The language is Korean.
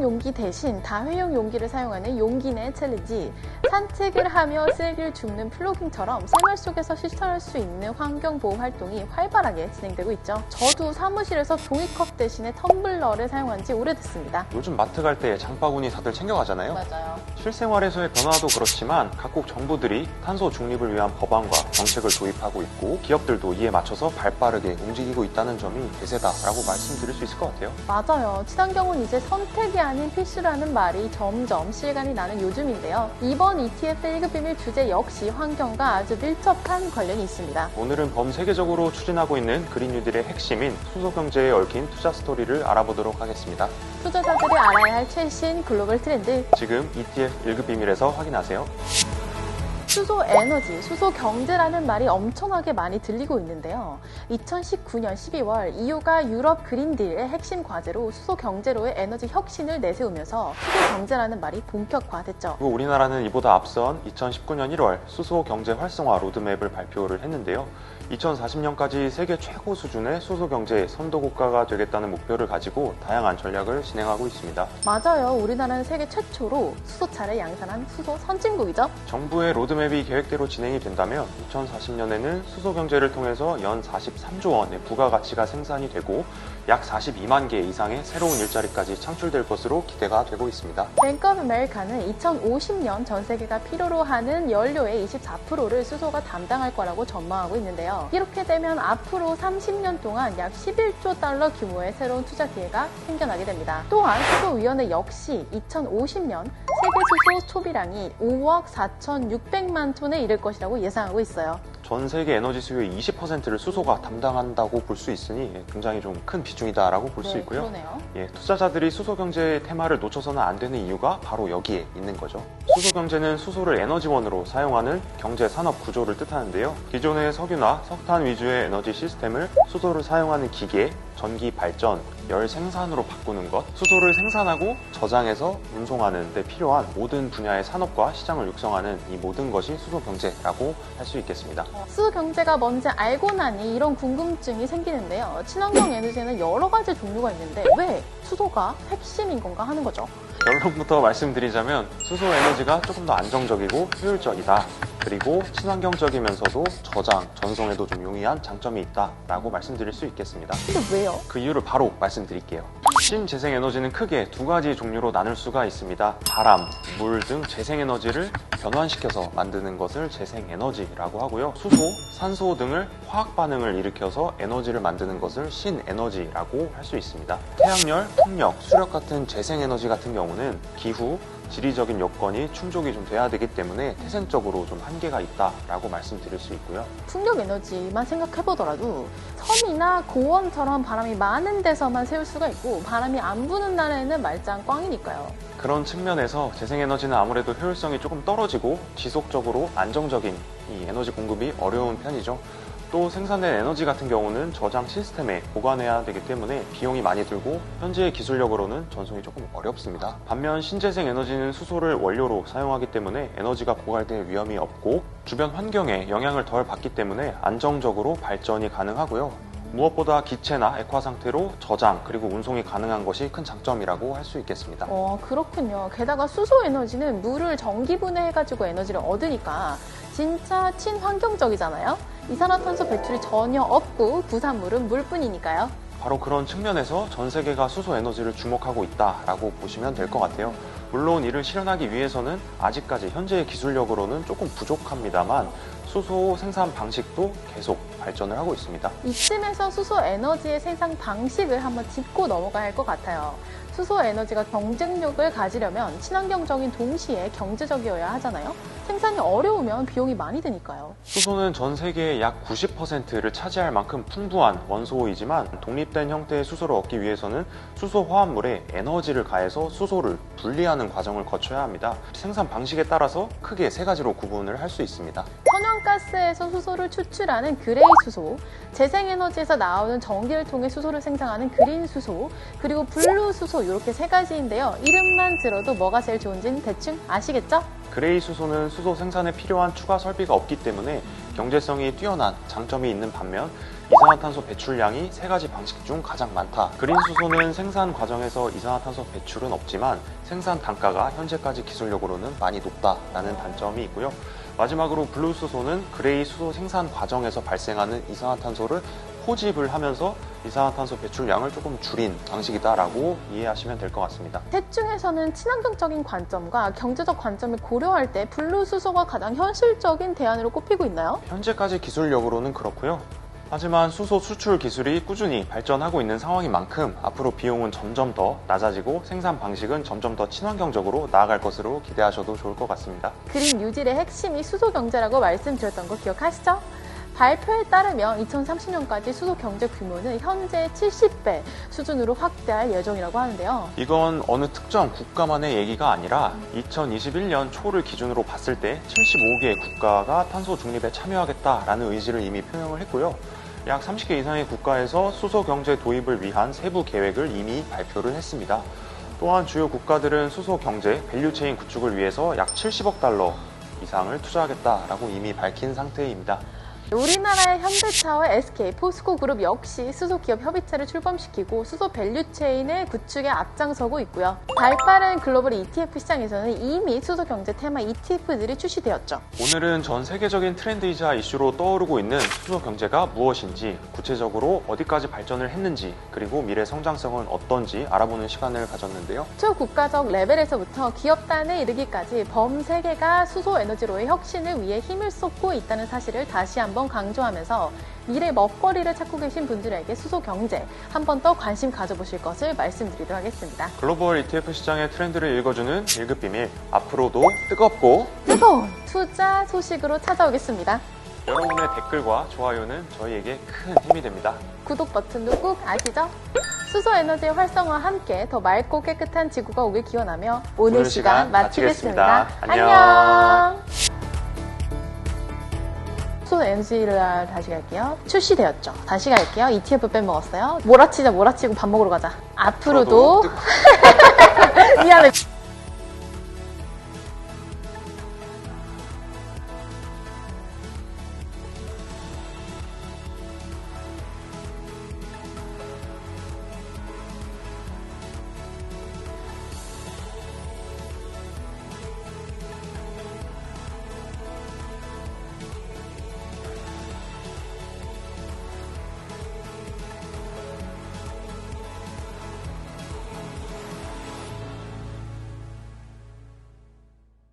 투명 용기 대신 다회용 용기를 사용하는 용기내 챌린지, 산책을 하며 쓰레기를 줍는 플로깅처럼 생활 속에서 실천할 수 있는 환경보호 활동이 활발하게 진행되고 있죠. 저도 사무실에서 종이컵 대신에 텀블러를 사용한 지 오래됐습니다. 요즘 마트 갈 때 장바구니 다들 챙겨가잖아요. 맞아요. 실생활에서의 변화도 그렇지만 각국 정부들이 탄소 중립을 위한 법안과 정책을 도입하고 있고 기업들도 이에 맞춰서 발빠르게 움직이고 있다는 점이 대세다라고 말씀드릴 수 있을 것 같아요. 맞아요. 친환경은 이제 선택이 아닌 필수라는 말이 점점 실감이 나는 요즘인데요. 이번 ETF 1급 비밀 주제 역시 환경과 아주 밀접한 관련이 있습니다. 오늘은 전 세계적으로 추진하고 있는 그린 뉴딜의 핵심인 수소 경제에 얽힌 투자 스토리를 알아보도록 하겠습니다. 투자자들이 알아야 할 최신 글로벌 트렌드, 지금 ETF 1급 비밀에서 확인하세요. 수소 에너지, 수소 경제라는 말이 엄청나게 많이 들리고 있는데요. 2019년 12월 EU가 유럽 그린딜의 핵심 과제로 수소 경제로의 에너지 혁신을 내세우면서 수소 경제라는 말이 본격화됐죠. 그리고 우리나라는 이보다 앞선 2019년 1월 수소 경제 활성화 로드맵을 발표를 했는데요. 2040년까지 세계 최고 수준의 수소 경제 선도국가가 되겠다는 목표를 가지고 다양한 전략을 진행하고 있습니다. 맞아요. 우리나라는 세계 최초로 수소차를 양산한 수소 선진국이죠. 정부의 로드맵이 계획대로 진행이 된다면 2040년에는 수소 경제를 통해서 연 43조 원의 부가가치가 생산이 되고 약 42만 개 이상의 새로운 일자리까지 창출될 것으로 기대가 되고 있습니다. 뱅크 오브 아메리카는 2050년 전 세계가 필요로 하는 연료의 24%를 수소가 담당할 거라고 전망하고 있는데요. 이렇게 되면 앞으로 30년 동안 약 11조 달러 규모의 새로운 투자 기회가 생겨나게 됩니다. 또한 수소위원회 역시 2050년 세계 수소 소비량이 5억 4,600만 톤에 이를 것이라고 예상하고 있어요. 전 세계 에너지 수요의 20%를 수소가 담당한다고 볼 수 있으니 굉장히 좀 큰 비중이다라고 볼 수 있고요. 그러네요. 투자자들이 수소 경제의 테마를 놓쳐서는 안 되는 이유가 바로 여기에 있는 거죠. 수소 경제는 수소를 에너지원으로 사용하는 경제 산업 구조를 뜻하는데요. 기존의 석유나 석탄 위주의 에너지 시스템을 수소를 사용하는 기계, 전기 발전, 열 생산으로 바꾸는 것, 수소를 생산하고 저장해서 운송하는 데 필요한 모든 분야의 산업과 시장을 육성하는 이 모든 것이 수소 경제라고 할 수 있겠습니다. 수소 경제가 뭔지 알고 나니 이런 궁금증이 생기는데요. 친환경 에너지에는 여러 가지 종류가 있는데 왜 수소가 핵심인 건가 하는 거죠. 결론부터 말씀드리자면 수소 에너지가 조금 더 안정적이고 효율적이다. 그리고 친환경적이면서도 저장, 전송에도 좀 용이한 장점이 있다라고 말씀드릴 수 있겠습니다. 근데 왜요? 그 이유를 바로 말씀드릴게요. 신재생에너지는 크게 두 가지 종류로 나눌 수가 있습니다. 바람, 물 등 재생에너지를 변환시켜서 만드는 것을 재생에너지라고 하고요. 수소, 산소 등을 화학 반응을 일으켜서 에너지를 만드는 것을 신에너지라고 할 수 있습니다. 태양열, 풍력, 수력 같은 재생에너지 같은 경우는 기후, 지리적인 여건이 충족이 좀 돼야 되기 때문에 태생적으로 좀 한계가 있다라고 말씀드릴 수 있고요. 풍력 에너지만 생각해보더라도 섬이나 고원처럼 바람이 많은 데서만 세울 수가 있고 바람이 안 부는 날에는 말짱 꽝이니까요. 그런 측면에서 재생에너지는 아무래도 효율성이 조금 떨어지고 지속적으로 안정적인 이 에너지 공급이 어려운 편이죠. 또 생산된 에너지 같은 경우는 저장 시스템에 보관해야 되기 때문에 비용이 많이 들고 현재의 기술력으로는 전송이 조금 어렵습니다. 반면 신재생 에너지는 수소를 원료로 사용하기 때문에 에너지가 고갈될 위험이 없고 주변 환경에 영향을 덜 받기 때문에 안정적으로 발전이 가능하고요. 무엇보다 기체나 액화 상태로 저장 그리고 운송이 가능한 것이 큰 장점이라고 할 수 있겠습니다. 그렇군요. 게다가 수소 에너지는 물을 전기분해해가지고 에너지를 얻으니까 진짜 친환경적이잖아요. 이산화탄소 배출이 전혀 없고 부산물은 물뿐이니까요. 바로 그런 측면에서 전 세계가 수소 에너지를 주목하고 있다라고 보시면 될 것 같아요. 물론 이를 실현하기 위해서는 아직까지 현재의 기술력으로는 조금 부족합니다만 수소 생산 방식도 계속 발전을 하고 있습니다. 이쯤에서 수소 에너지의 생산 방식을 한번 짚고 넘어가야 할 것 같아요. 수소 에너지가 경쟁력을 가지려면 친환경적인 동시에 경제적이어야 하잖아요. 생산이 어려우면 비용이 많이 드니까요. 수소는 전 세계의 약 90%를 차지할 만큼 풍부한 원소이지만 독립된 형태의 수소를 얻기 위해서는 수소 화합물에 에너지를 가해서 수소를 분리하는 과정을 거쳐야 합니다. 생산 방식에 따라서 크게 세 가지로 구분을 할 수 있습니다. 태양가스에서 수소를 추출하는 그레이 수소, 재생에너지에서 나오는 전기를 통해 수소를 생산하는 그린 수소, 그리고 블루 수소 이렇게 세 가지인데요. 이름만 들어도 뭐가 제일 좋은지는 대충 아시겠죠? 그레이 수소는 수소 생산에 필요한 추가 설비가 없기 때문에 경제성이 뛰어난 장점이 있는 반면 이산화탄소 배출량이 세 가지 방식 중 가장 많다. 그린 수소는 생산 과정에서 이산화탄소 배출은 없지만 생산 단가가 현재까지 기술력으로는 많이 높다라는 단점이 있고요. 마지막으로 블루 수소는 그레이 수소 생산 과정에서 발생하는 이산화탄소를 포집을 하면서 이산화탄소 배출량을 조금 줄인 방식이다라고 이해하시면 될 것 같습니다. 셋 중에서는 친환경적인 관점과 경제적 관점을 고려할 때 블루 수소가 가장 현실적인 대안으로 꼽히고 있나요? 현재까지 기술력으로는 그렇고요. 하지만 수소 수출 기술이 꾸준히 발전하고 있는 상황인 만큼 앞으로 비용은 점점 더 낮아지고 생산 방식은 점점 더 친환경적으로 나아갈 것으로 기대하셔도 좋을 것 같습니다. 그린 뉴딜의 핵심이 수소 경제라고 말씀드렸던 거 기억하시죠? 발표에 따르면 2030년까지 수소 경제 규모는 현재 70배 수준으로 확대할 예정이라고 하는데요. 이건 어느 특정 국가만의 얘기가 아니라 2021년 초를 기준으로 봤을 때 75개의 국가가 탄소 중립에 참여하겠다라는 의지를 이미 표명을 했고요. 약 30개 이상의 국가에서 수소 경제 도입을 위한 세부 계획을 이미 발표를 했습니다. 또한 주요 국가들은 수소 경제 밸류체인 구축을 위해서 약 70억 달러 이상을 투자하겠다라고 이미 밝힌 상태입니다. 우리나라의 현대차와 SK, 포스코 그룹 역시 수소기업 협의체를 출범시키고 수소 밸류체인의 구축에 앞장서고 있고요. 발빠른 글로벌 ETF 시장에서는 이미 수소경제 테마 ETF들이 출시되었죠. 오늘은 전 세계적인 트렌드이자 이슈로 떠오르고 있는 수소 경제가 무엇인지, 구체적으로 어디까지 발전을 했는지, 그리고 미래 성장성은 어떤지 알아보는 시간을 가졌는데요. 초국가적 레벨에서부터 기업 단에 이르기까지 범세계가 수소 에너지로의 혁신을 위해 힘을 쏟고 있다는 사실을 다시 한번 강조하면서 미래 먹거리를 찾고 계신 분들에게 수소 경제 한 번 더 관심 가져보실 것을 말씀드리도록 하겠습니다. 글로벌 ETF 시장의 트렌드를 읽어주는 1급 비밀, 앞으로도 뜨겁고 뜨거운 투자 소식으로 찾아오겠습니다. 여러분의 댓글과 좋아요는 저희에게 큰 힘이 됩니다. 구독 버튼도 꾹 아시죠? 수소 에너지의 활성화와 함께 더 맑고 깨끗한 지구가 오길 기원하며 오늘 시간 마치겠습니다. 안녕. 수소 에너지를 다시 갈게요. 출시되었죠. 다시 갈게요. ETF 빼먹었어요. 몰아치자 몰아치고 밥 먹으러 가자. 앞으로도 미안해.